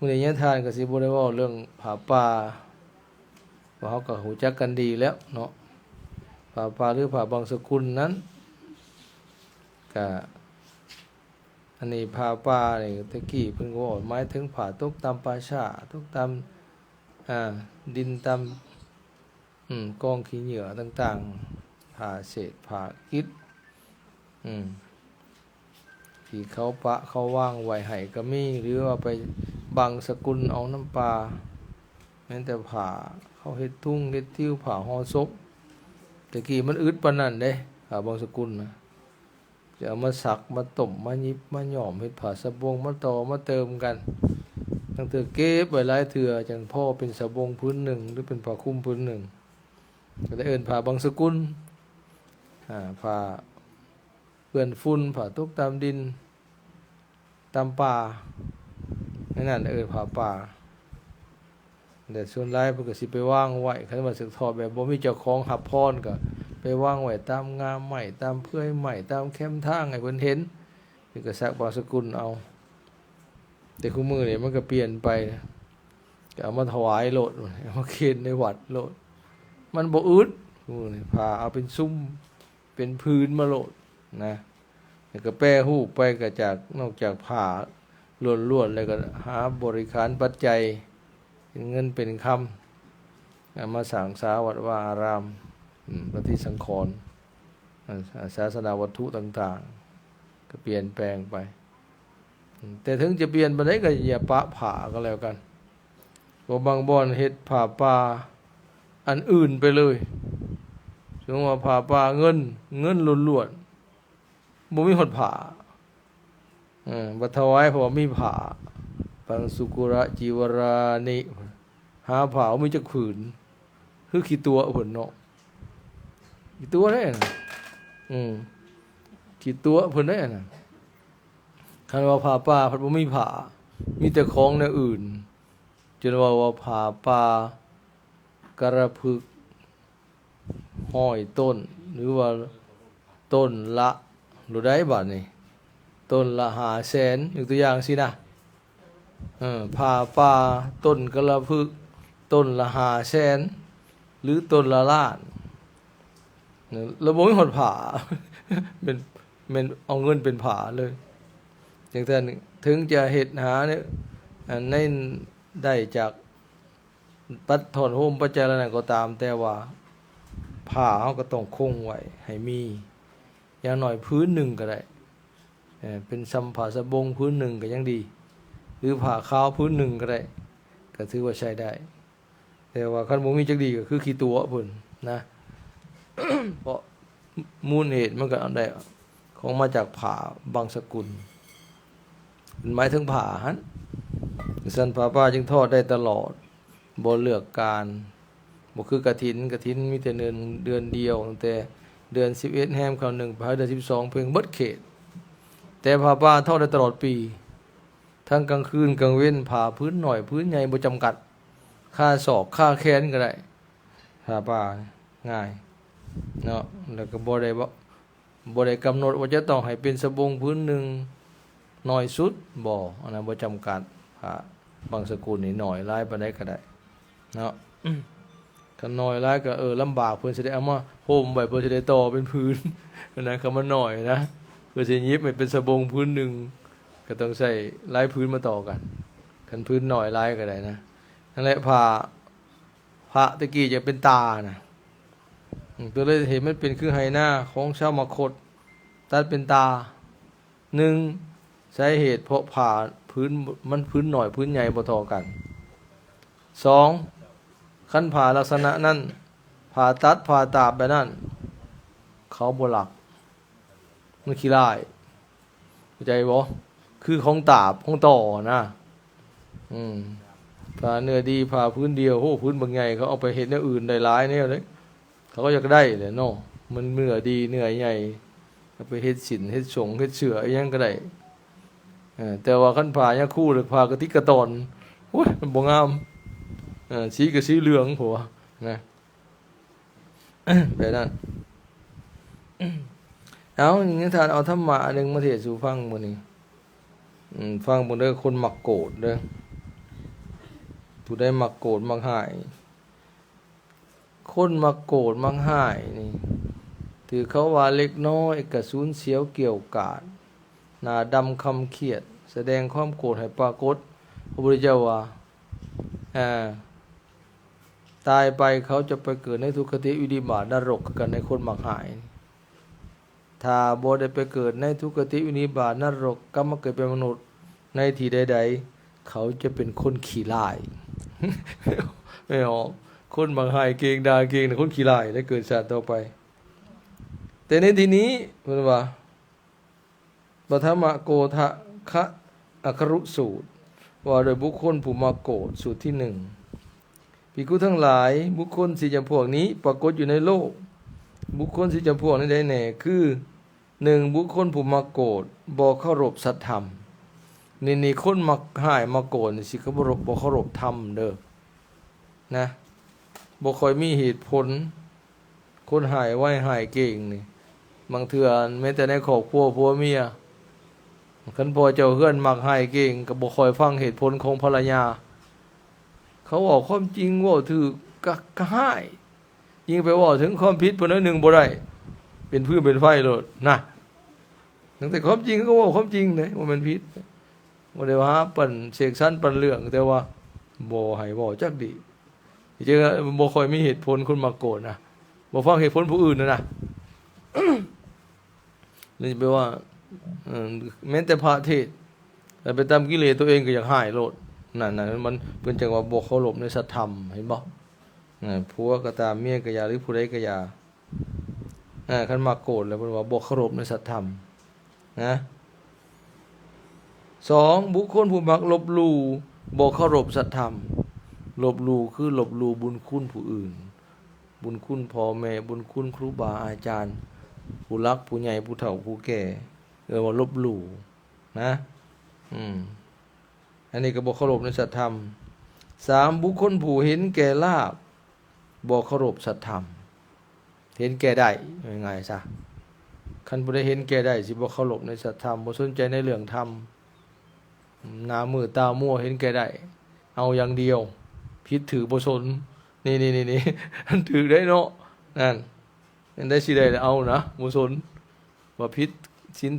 มื้อนี้ยังทานก็สิบ่ได้เว้าเรื่องผาป่าว่าเฮาก็รู้จักกันดีแล้วเนาะผาป่าหรือผาบางสกุลนั้นก็อันนี้ผาป่านี่ตะกี้เพิ่นก็เว้าหมายถึงผาตกตามป่าช้าตกตามดินตามกองขี้เหงื่อต่างๆผาเศษผาอิฐที่เขาปะเขาว่างไว้ให้ก็มีหรือว่าไปบังสกุลเอาน้ำปลาแม้แต่ผ่าเขาเฮ็ดทุ่งเฮ็ดทิวผ่าห่อศพตะกี้มันอึดปานนั้นเด้ผ่าบางสกุลนะจะเอามาสักมาต้มมายิบมาหย่อมเฮ็ดผ้าสบงมาต่อมาเติมกันตั้งแต่เก็บไว้หลายเทื่อจังพ่อเป็นสบงพื้นหนึ่งหรือเป็นผ้าคลุมพื้นหนึ่งก็ได้เอิ้นผ้าบางสกุลผ้าเปื้อนฝุ่นผ้าตกตามดินตามป่านั่นผาป่าแต่ส่วนหลายเพิ่นก็สิไปวางไว้คันว่าสึกทอดแบบบ่มีเจ้าของรับพรก็ไปวางไว้ตามงามไม้ตามเพื้อยไม้ตามแคมทางให้เพิ่นเห็นเพิ่นก็สักบางสกุลเอาแต่คุมื้อนี่มันก็เปลี่ยนไปก็เอามาถวายโลดเอามาเข็นในวัดโลดมันบ่อึดมื้อนี่พาเอาเป็นซุ้มเป็นพื้นมาโลดนะแล้วก็แปรรูปไปก็จากนอกจากผ้าล้วนๆแล้วก็หาบริการปัจจัยเป็นเงินเป็นคำมาสร้างศาวัดว่าอารามปฏิสังขรณ์ศาสนาวัตถุต่างๆก็เปลี่ยนแปลงไปแต่ถึงจะเปลี่ยนไปไหนก็อย่าปะผ่าก็แล้วกันเพราะบางบ่อนเฮ็ดผ่าป่าอันอื่นไปเลยสมมุติว่าผ่าป่าเงินล้วนๆบ่มีหดผ่าบัดถวายเพราะว่ามีผ้าปังสุกุระจีวรานิหาผ้ามีจักผืนคือขี้ตัวเพิ่นเนาะขี้ตัวได้น่ะขี้ตัวเพิ่นได้น่ะคันว่าผ้าป่าเพิ่นบ่มีผ้ามีแต่ของแนวอื่นจนว่าผ้าป่ากระพึกห้อยต้นหรือว่าต้นละหรือได้บัดนี้ต้นละ500,000ยกตัวอย่างสินะผ่าป่าต้นกระพึกต้นละ500,000หรือต้นละล้านแล้วบ่มีหดผ่าเป็นเอาเงินเป็นผ่าเลยจังซั่นถึงจะเฮ็ดหาเนี่ยในได้จากปัดถอนโฮมปัจจัยนั้นก็ตามแต่ว่าผ้าเฮาก็ต้องคงไว้ให้มีอย่างน้อยพื้นหนึ่งก็ได้เป็นซัมผ้าสบงพื้นหนึ่งก็ยังดีหรือผ้าขาวพื้นหนึ่งก็ได้ก็ถือว่าใช้ได้แต่ว่าคันบ่มีจักดีก็คือขี้ตัวเพิ่นนะ เพราะมูลเหตุมันก็เอาได้ของมาจากผ้าบางสกุลหมายถึงผ้าหั่นซั่นผ้าป่าจึงทอดได้ตลอดบ่เลือกการบ่คือกฐินมีแต่เดือนเดียวตั้งแต่เดือน11แฮมเข้า1ไปเดือน12เพิ่งเบิดเขตแต่ผ้าป่าทอดได้ตลอดปีทั้งกลางคืนกลางเว้นผ้าพื้นหน่อยพื้นใหญ่บ่จำกัดค่าศอกค่าแขนก็ได้ผ้าป่าง่ายเนาะแล้วก็บ่ได้กำหนดว่าจะต้องให้เป็นสบงพื้นหนึ่งน้อยสุดบ่อันนั้นบ่จำกัดผ้าบางสกุลนี่น้อยหลายปานใดก็ได้เนาะถ้าน้อยหลายก็ลำบากเพิ่นสิได้เอามาห่มไว้เพิ่นสิได้ต่อเป็นพื้นนะคำว่าน้อยนะเพื่อสิยิบให้เป็นสบงพื้นหนึ่งก็ต้องใช้หลายพื้นมาต่อกันคันพื้นน้อยหลายก็ได้นะนั่นแหละผ้าพระตะกี้จะเป็นตานะตัวเลยเห็นมันเป็นคือไหหน้าของชาวมคธตัดเป็นตา1สาเหตุเพราะผ้าพื้นมันพื้นหน่อยพื้นใหญ่บ่เท่ากัน2คันผ้าลักษณะนั้นผ้าตัดผ้าตาบแบบนั้นเขาบ่หลักมันขี้ร้ายเข้าใจบ่คือของตาบของต่อนะผ้าเนื้อดีผ้าพื้นเดียวโหพื้นบางใหญ่เขาเอาไปเฮ็ดแนวอื่นได้หลายแนวเลยเขาก็อยากได้แหละเนาะมันเนื้อดีเนื้อใหญ่เอาไปเฮ็ดสินเฮ็ดสงเฮ็ดเสื้ออีหยังก็ได้แต่ว่าคันผ้ายาคู่หรือผ้ากะติกกะตอนโอ้ยมันบ่งามสีก็สีเหลืองผัวนะแบบนั้นเอาอย่างนี้ท่านเอาธรรมะอันนึงมาเทศน์สู่ฟังมื้อนี้ฟังบ่เด้อคนมักโกรธเด้อ ผู้ใดมักโกรธมักหายคนมักโกรธมักหายนี่ถือเขาว่าเล็กน้อยกระสูญเสียวเกี่ยวกาดหน้าดำคำเครียดแสดงความโกรธให้ปรากฏพระพุทธเจ้าว่าตายไปเขาจะไปเกิดในทุกขติวินิบาตนรกกันในคนมักหายถ้าบ่ได้ไปเกิดในทุกขติวินิบาตนรกก็มาเกิดเป็นมนุษย์ในที่ใดๆเขาจะเป็นคนขี้ร้าย ไม่ออกคนมักหายเก่งด่าเก่งคนขี้ร้ายได้เกิดชาติต่อไปแต่ในที่นี้เพิ่นว่าปฐมโกทะคะอัคครุสูตรว่าโดยบุคคลผู้มาโกรธสูตรที่หนึ่งภิกขุทั้งหลายบุคคลสี่จำพวกนี้ปรากฏอยู่ในโลกบุคคลสี่จำพวกนี้ได้แน่คือหนึ่งบุคคลผู้มาโกรธบ่เคารพสัตธรรมนี่คนมักหายมาโกรธสิเขาบ่เคารพธรรมเด้อนะบ่ค่อยมีเหตุผลคนหายไว้หายเก่งนี่บางเทื่อแม้แต่ในครอบครัวผัวเมียคันพ่อเจ้าเฮือนมักหายเก่งก็บ่ค่อยฟังเหตุผลของภรรยาเขาบอกความจริงว่าถือก็หายยิ่งไปว่าถึงความผิดปนหนึ่งบ่ได้เป็นพื้นเป็นไฟโลดนะตั้งแต่ความจริงก็ว่าความจริงเลยว่ามันผิดบ่ได้ว่าปั่นเสกสรรปั่นเรื่องแต่ว่าบ่ให้เว้าจักดีจริงๆบ่ค่อยมีเหตุผลคนมาโกรธนะบ่ฟังเหตุผลผู้อื่นนะ นี่แปลว่าแม้แต่พระเทศแต่ไปตามกิเลสตัวเองก็อยากหายโลดนั่นมันเพิ่นจังว่าบ่เคารพในสัตธรรมเห็นบ่ผัวก็ตามเมียก็อย่าหรือผู้ใดก็อย่าคันมาโกรธแล้วเพิ่นว่าบ่เคารพในสัตธรรมนะสองบุคคลผู้มักลบหลู่บ่เคารพสัตธรรมลบหลู่คือลบหลู่บุญคุณผู้อื่นบุญคุณพ่อแม่บุญคุณครูบาอาจารย์ผู้รักผู้ใหญ่ผู้เฒ่าผู้แก่ว่าลบหลู่นะอันนี้ก็บ่เคารพในสัตธรรมสามบุคคลผู้เห็นแก่ลาภบ่เคารพสัตธรรมเห็นแก่ได้ยังไงซะคันบ่ได้เห็นแก่ได้สิบ่เคารพในสัตธรรมบ่สนใจในเรื่องธรรมหน้ามือตามัวเห็นแก่ได้เอาอย่างเดียวผิดถือบ่สนนี่อันถือได้เนาะนั่นได้สิได้เอานะบ่สนว่าผิดศีล